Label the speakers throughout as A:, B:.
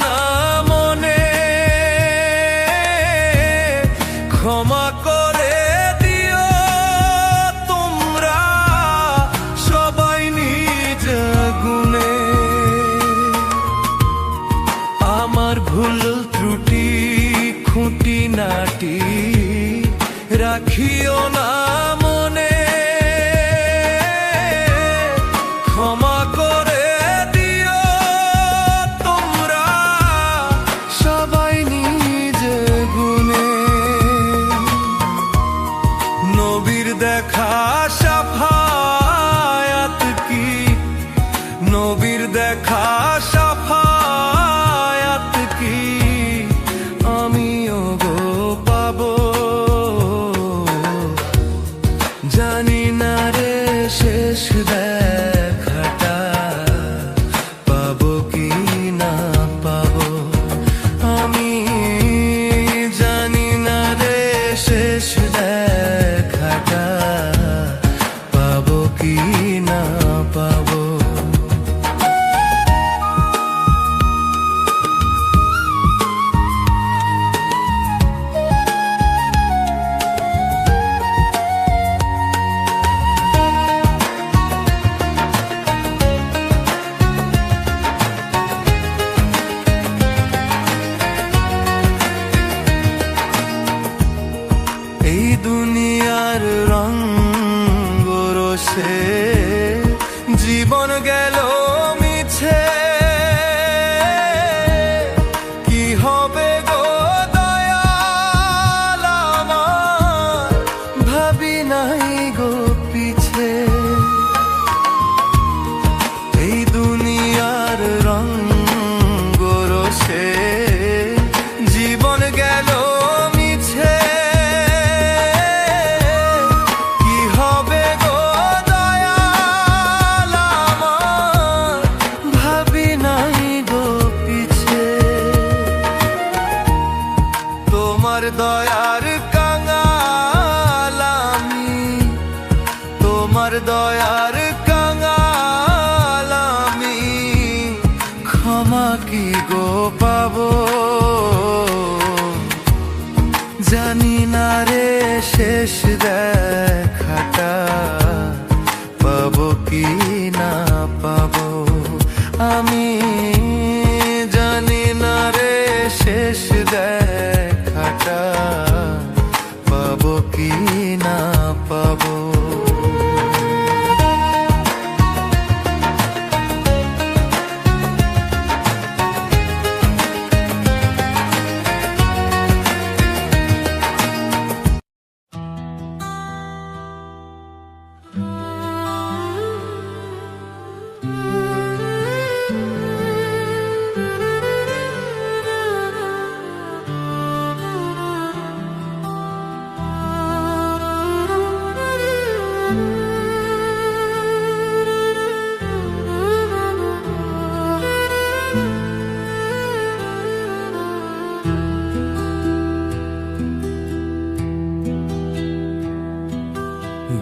A: না মনে, ক্ষমা করে দিও তোমরা সবাই নিজ গুণে। আমার ভুল ত্রুটি খুঁটিনাটি রাখিও না মনে, ক্ষমা করে দিও তোমরা সবাই নিজ গুণে। নবীর দেখা শাফায়াত কি, নবীর দেখা শাফায়াত কি আমিও গো পাবো। জানি না রে শেষ দেখাটা পাবো কি না পাবো, আমি জানি না রে শেষ দেখাটা পাবো কি না পাবো। এই দুনিয়ার রঙ রোষে জীবন গেল মিছে, কি হবে গো দয়াল আমার ভাবি নাই গো পিছে। এই দুনিয়ার রঙ রোষে জীবন গেল মিছে, তোমার দয়ার কাঙাল আমি, তোমার দয়ার কাঙাল আমি, ক্ষমা কি গো পাবো। জানি না রে শেষ দেখাটা পাবো কি না পাবো, আমি জানি না রে শেষ দেখাটা পাবো কি না পাবো।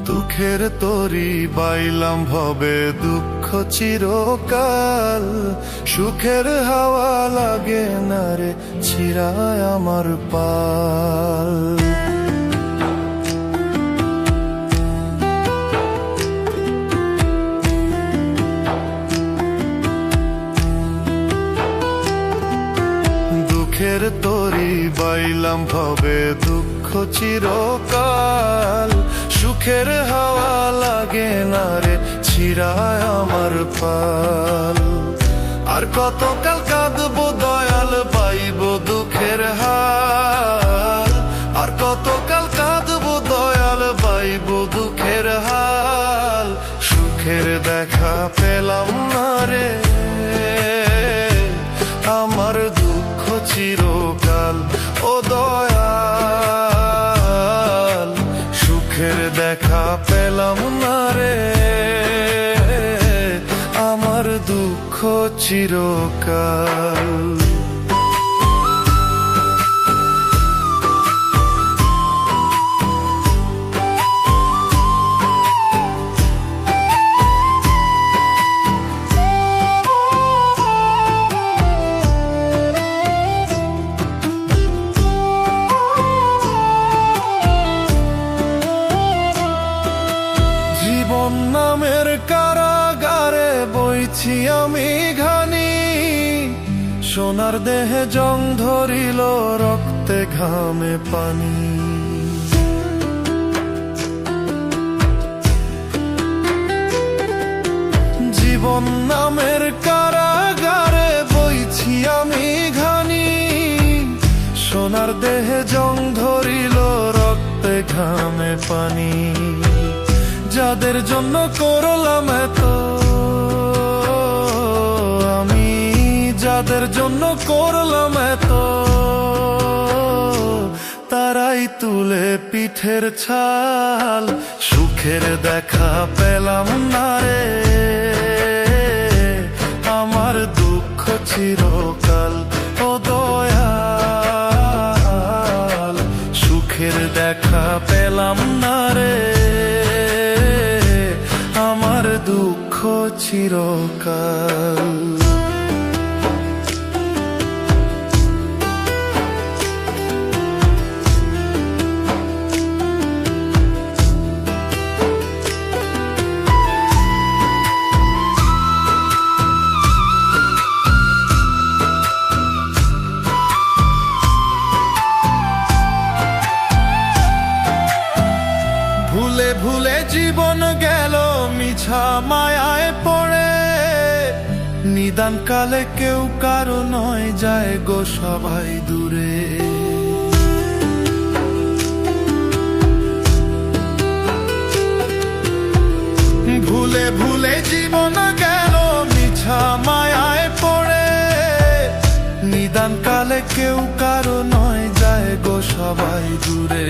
A: দুঃখের তরি বাইলাম ভবে দুঃখ চিরকাল, সুখের হাওয়া লাগে না রে ছিড়ায় আমার পাল। দুঃখের তরি বাইলাম ভবে দুঃখ চিরকাল, সুখের হাওয়া লাগে না রে ছিড়ায় আমার পাল। আর কতকাল কাঁদবো দয়াল পাইব দুঃখের হাল, আর কতকাল কাঁদবো দয়াল পাইব দুঃখের হাল। সুখের দেখা পেলাম না রে আমার দুঃখ চিরকাল, ও দয়াল সুখের দেখা পেলাম না রে আমার দুঃখ চিরকাল। সোনার দেহে জং ধরিল, রক্তে ঘামে পানি। জীবন নামের কারাগারে বইছি আমি ঘানি। সোনার দেহে জং ধরিল, রক্তে ঘামে পানি। যাদের জন্য করলাম এত, আমি যাদের জন্য করলাম এত, তারাই তুলে পিঠের ছাল। সুখের দেখা পেলাম না রে, আমার দুঃখ চিরকাল। ও দয়াল, সুখের দেখা পেলাম না রে, আমার দুঃখ চিরকাল। ভুলে ভুলে জীবন গেল মিছা মায়ায় পড়ে, নিদান কালে কেউ কারো নয়, যায় গো সবাই দূরে। ভুলে ভুলে জীবন গেল মিছা মায়ায় পড়ে, নিদান কালে কেউ কারো নয়, যায় গো সবাই দূরে।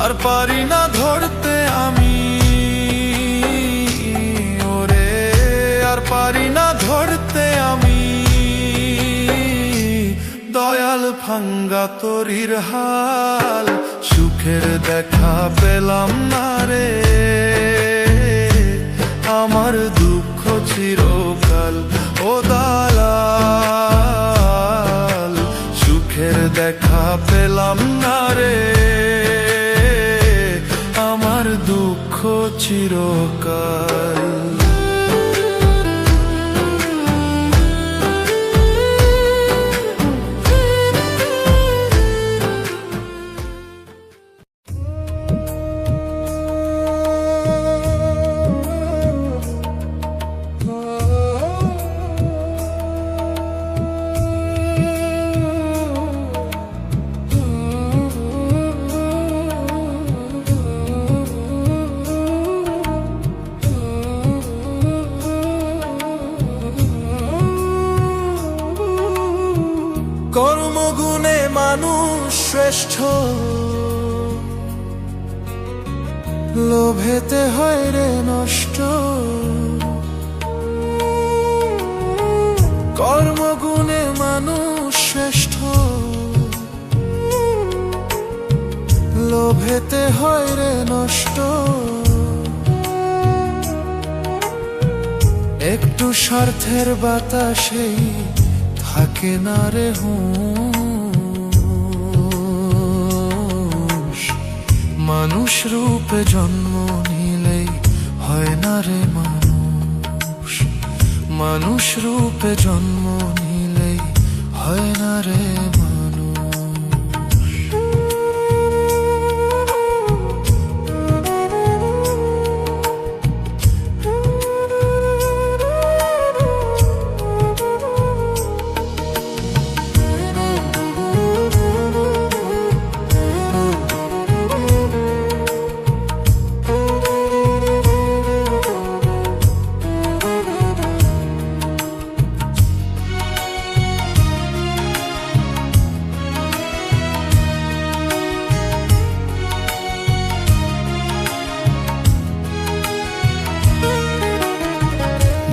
A: আর পারি না ধরতে আমি ওরে, আর পারি না ধরতে আমি, দয়াল ভাঙ্গা তরির হাল। সুখের দেখা পেলাম না রে, আমার দুঃখ চিরকাল। ও দালাল, সুখের দেখা পেলাম না রে, আমার দুঃখ চিরকাল। কর্মগুণে মানুষ শ্রেষ্ঠ, লোভেতে হয় রে নষ্ট। কর্মগুণে মানুষ শ্রেষ্ঠ, লোভেতে হয় রে নষ্ট। একটু স্বার্থের বাতাসেই থাকে না রে হুঁশ। মানুষ রূপে জন্ম নিলেই হয় না রে মানুষ, মানুষ রূপে জন্ম নিলেই হয় না রে মানুষ।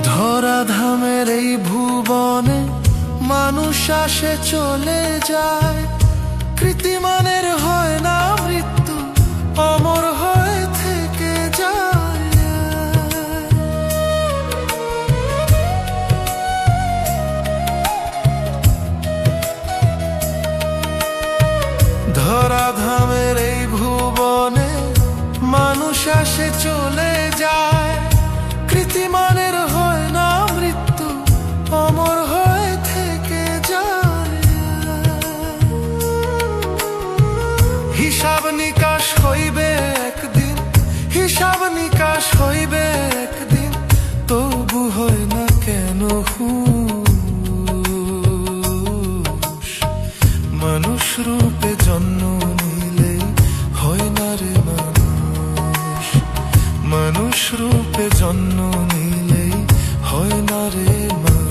A: ধরাধামের এই ভুবনে মানুষ আসে চলে যায়, কৃতিমানের হয় না মৃত্যু, অমর হয়ে থেকে যায়। ধরাধামের এই ভুবনে মানুষ আসে চলে যায়, কৃতিমানের হয় না মৃত্যু, অমর হয়ে থেকে রূপে জন্ম নিলে হয় না রে মানুষ, মানুষ রূপে জন্ম নিলে হয় না রে মানুষ।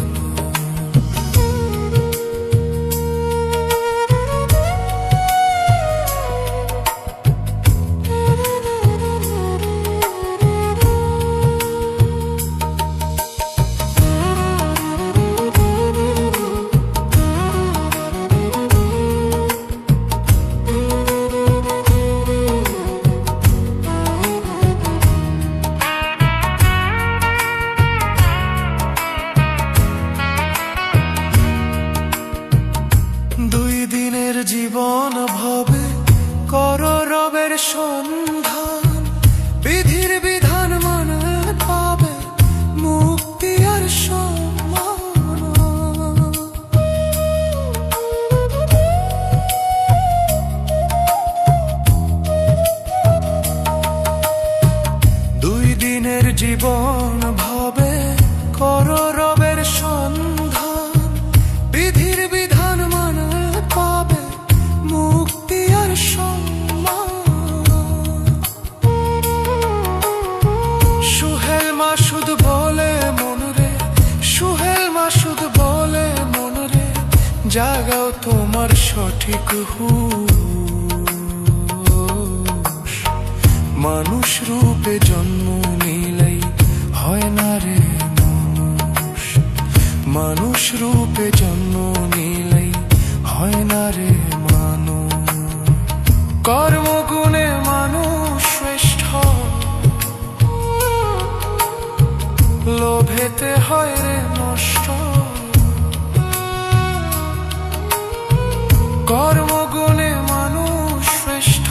A: দুই দিনের জীবন ভাবে কর রবের সন্ধান, বিধির বিধান মানে পাবে মুক্তি আর সম্মান। দুই দিনের জীবন ভাবে কর রবের সন্ধান, বিধির বিধান মানে পাবে মুক্তি আর সম্মান। সুহেল মাসুদ বলে মন রে, সুহেল মাসুদ বলে মন রে, জাগাও তোমার সঠিক হুঁশ। মানুষ রূপে জন্ম নিলেই হয় না রে মানুষ, মানুষ রূপে জন্ম নিলেই হয় না রে মানুষ। কর্মগুণে মানুষ শ্রেষ্ঠ, লোভেতে হয় রে নষ্ট। কর্মগুণে মানুষ শ্রেষ্ঠ।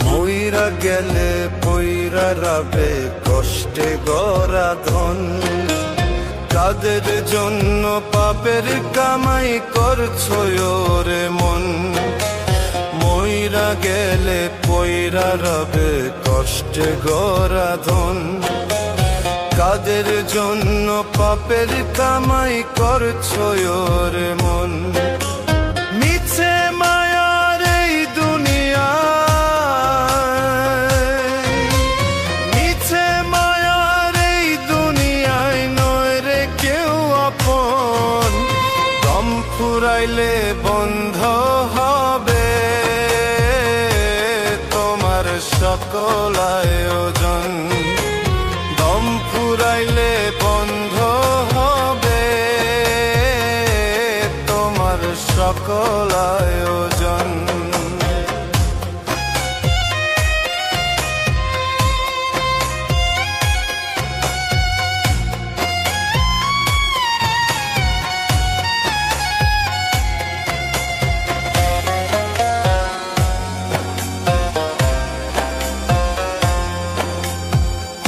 A: মইরা গেলে পইরা রাবে কষ্টে গড়া ধন, কাদের জন্য পাপের কামাই করছো রে মন। মইরা গেলে পইরা রাবে কষ্টে গড়া ধন, কাদের জন্য পাপের কামাই করছো রে মন। মিছে মায়ার এই দুনিয়া, মিছে মায়ার এই দুনিয়ায় নয় রে কেউ আপন। দম ফুরাইলে বন্ধ হবে তোমার সকল আয়োজন, দম ফুরাইলে বন্ধ হবে তোমার সকল আয়োজন।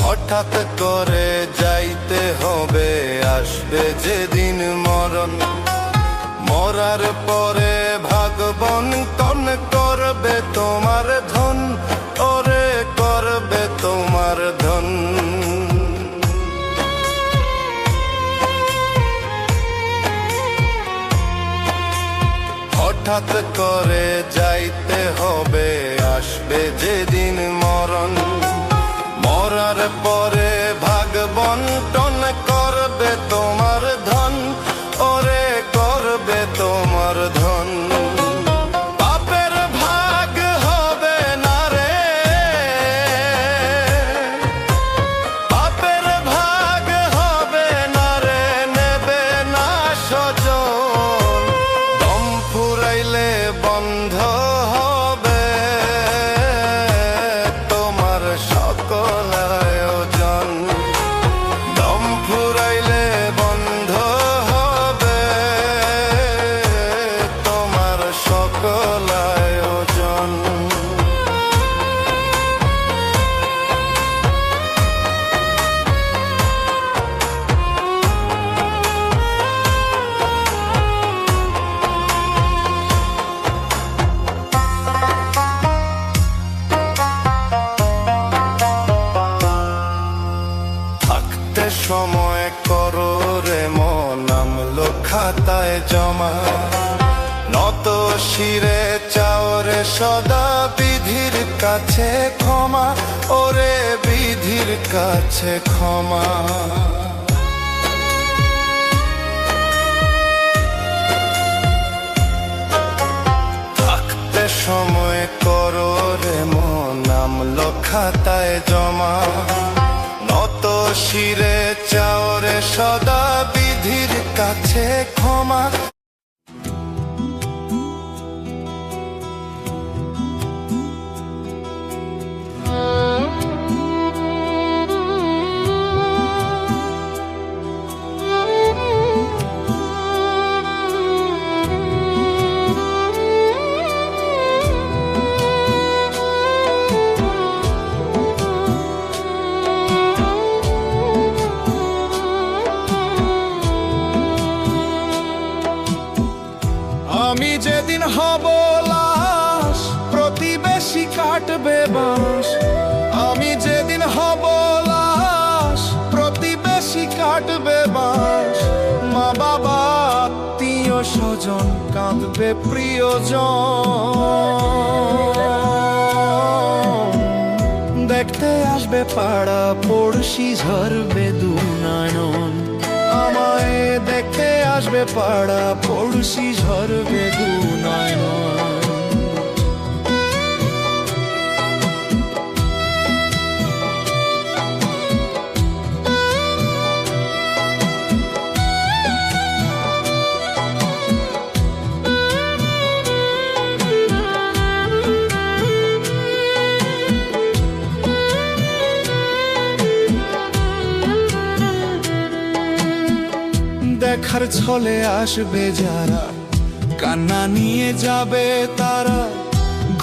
A: হঠাৎ করে যাইতে হবে, আসবে যেদিন মরণ। মরার পরে ভাগবন কন করবে তোমার ধন, ওরে করবে তোমার ধন। হঠাৎ করে যাইতে হবে, আসবে যেদিন মরণ। মরার পরে ভাগ বন্টন করবে তোমার ধন, ওরে করবে তোমার ধন। পাপের ভাগ হবে না রে, পাপের ভাগ হবে না রে, নেবে না স্বজন। দম ফুরাইলে বন্ধ খাতায় জমা। নত শিরে চাওরে সদা বিধির কাছে ক্ষমা, ওরে বিধির কাছে ক্ষমা। থাকতে সময় করো রে মন নামলো খাতায় জমা। নত শিরে চাওরে সদা বিধির কাছে ক্ষমা। আমি যেদিন হব লাশ, প্রতিবেশী কাটবে বাঁশ। আমি যেদিন হব লাশ, প্রতিবেশী কাটবে বাঁশ। মা বাবা আত্মীয় স্বজন কাঁদবে প্রিয়জন। দেখতে আসবে পাড়া পড়শি ঝরবে দু নয়ন। আমায় দেখতে আসবে পাড়া পড়শি ঝরবে দু নয়ন। দেখার ছলে আসবে যারা, কান্না নিয়ে যাবে তারা।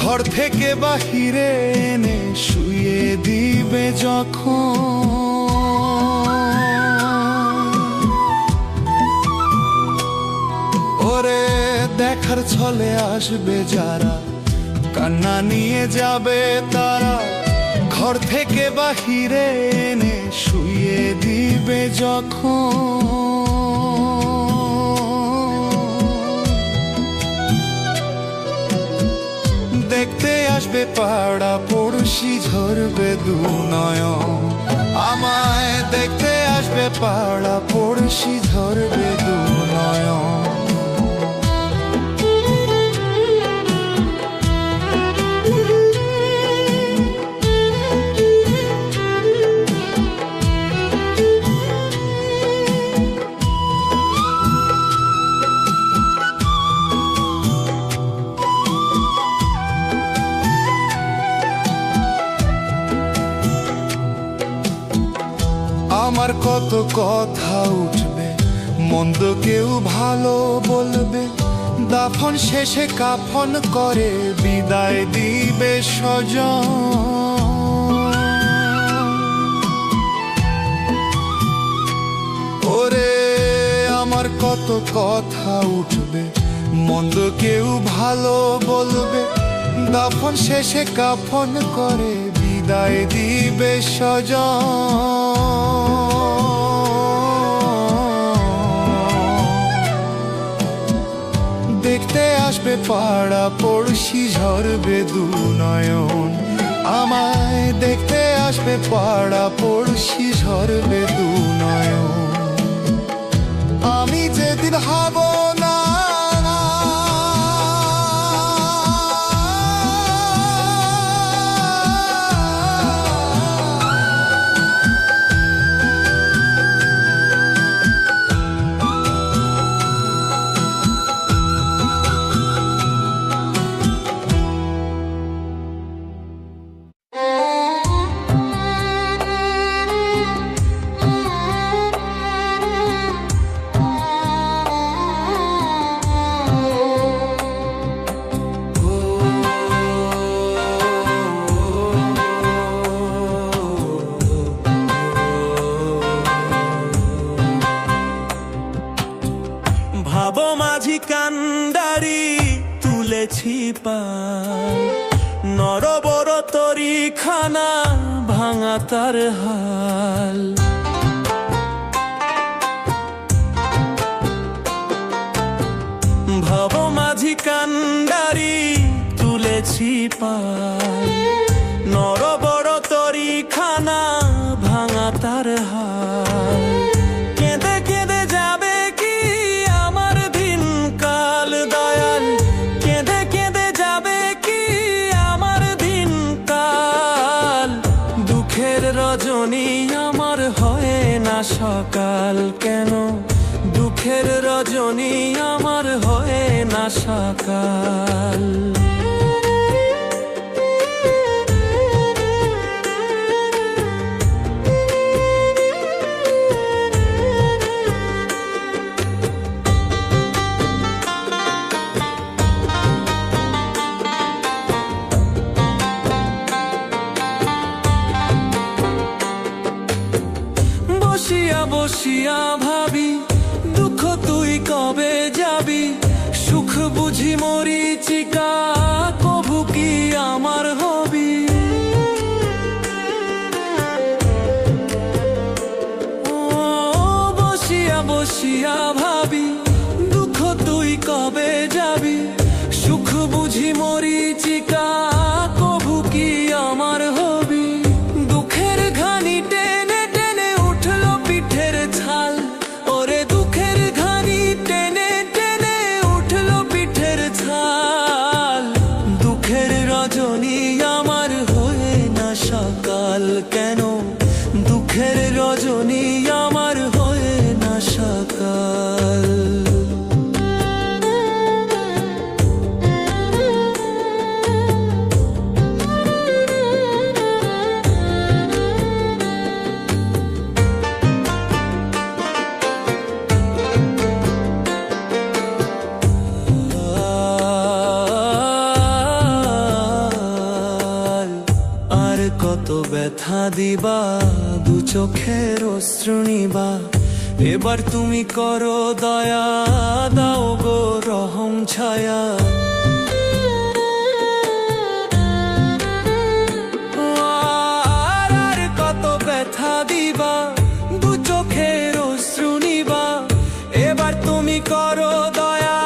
A: ঘর থেকে বাহিরে এনে শুয়ে দিবে যখন। ওরে দেখার ছলে আসবে যারা, কান্না নিয়ে যাবে তারা। ঘর থেকে বাহিরে এনে শুয়ে দিবে যখন। দেখতে আসবে পাড়া পড়শি ঝরবে দু নয়ন। আমায় দেখতে আসবে পাড়া পড়শি ঝরবে দু নয়ন। আমার কত কথা উঠবে, মন্দ কেউ ভালো বলবে। দাফন শেষে কাফন করে বিদায় দিবে স্বজন। ওরে আমার কত কথা উঠবে, মন্দ কেউ ভালো বলবে। দাফন শেষে কাফন করে বিদায় দিবে স্বজন। দেখতে আসবে পাড়া পড়শি ঝরবে দু নয়ন। আমায় দেখতে আসবে পাড়া পড়শি ঝরবে দু নয়ন। আমি যেদিন হব না
B: ভাবো মাঝি কান্ডারি তুলেছি পাল, নরবর তরি খানা ভাঙা তার হাল। তুলেছি পাল নর বড় তরি খানা ভাঙা তার হাল কেঁদে কেঁদে যাবে কি আমার দিন কাল দয়াল কেঁদে কেঁদে যাবে কি আমার দিন কাল দুঃখের রজনী আমার হয় না সকাল কেন দুঃখের রজনী আমার হয় না সকাল বসিয়া বসিয়া ভাবি দুঃখ তুই কবে যাবি সুখ বুঝি মরিচিকা কভু কি আমার হবি ও বসিয়া বসিয়া ভাবি দুঃখ তুই কবে যাবি সুখ বুঝি মরিচিকা কভু কি আমার হবি দুঃখের ঘানি টেনে টেনে উঠলো পিঠের ছাল ওরে দুঃখের ঘানি টেনে টেনে উঠলো পিঠের ছাল দুঃখের রজনী আমার হয়ে না সকাল কেন দুঃখের রজনী আমার হয়ে না সকাল কত ব্যথা দিবা দু চোখের অশ্রু নিবা এবার তুমি করো দয়া দাও গো রহম ছায়া আর কত ব্যথা দিবা দু চোখের অশ্রু নিবা এবার তুমি করো দয়া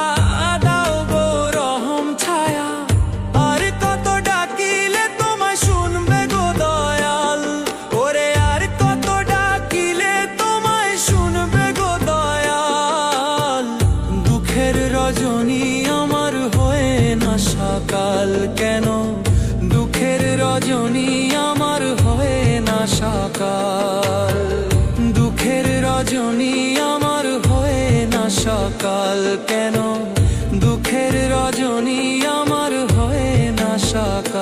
B: দাও গো রহম ছায়া আর কত ডাকিলে তোমায় শুনবে গো দয়াল ওরে আর কত ডাকিলে তোমায় শুনবে গো দয়াল দুঃখের রজনী আমার হয়ে না সকাল কেন দুঃখের রজনী আমার হয়ে না সকাল দুঃখের রজনী আমার হয়ে না সকাল কেন দুঃখের রজনী আমার হয়ে না সকাল